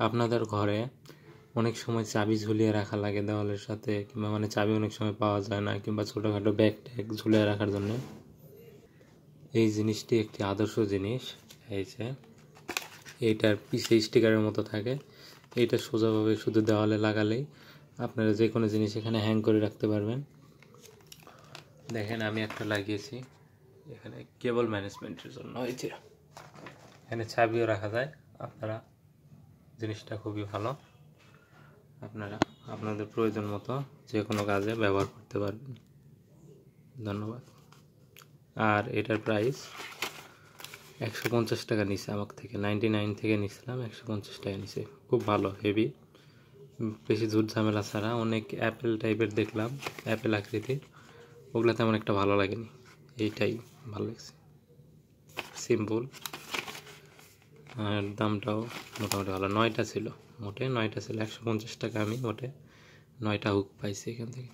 আপনাদের ঘরে অনেক সময় চাবি ঝুলিয়ে রাখা লাগে দেওয়ালের সাথে, কিংবা চাবি অনেক সময় পাওয়া যায় না, কিংবা ছোটোখাটো ব্যাগ ট্যাগ ঝুলিয়ে রাখার জন্য এই জিনিসটি একটি আদর্শ জিনিস। এই যে এইটার পিছে স্টিকারের মতো থাকে, এইটা সোজাভাবে শুধু দেওয়ালে লাগালেই আপনারা যে কোনো জিনিস এখানে হ্যাং করে রাখতে পারবেন। দেখেন আমি একটা লাগিয়েছি এখানে কেবল ম্যানেজমেন্টের জন্য। এই যে এখানে চাবিও রাখা যায়, আপনারা জিনিসটা খুবই ভালো, আপনারা আপনাদের প্রয়োজন মতো যে কোনো কাজে ব্যবহার করতে পারবেন। ধন্যবাদ। আর এটার প্রাইস 150 টাকা নিছে আমার থেকে, 99 থেকে নিছিলাম, 150 টাকা নিছে। খুব ভালো, হেভি, বেশি ঝুট ঝামেলা ছাড়া। অনেক অ্যাপেল টাইপের দেখলাম, অ্যাপেল আকৃতি, ওগুলো তেমন একটা ভালো লাগেনি, এইটাই ভালো লাগছে, সিম্পল। আর দামটাও মোটামুটি ভালো, 9টা ছিল, মোটে 9টা ছিল, 150 টাকা। আমি মোটে 9টা হুক পাইছি এখান থেকে।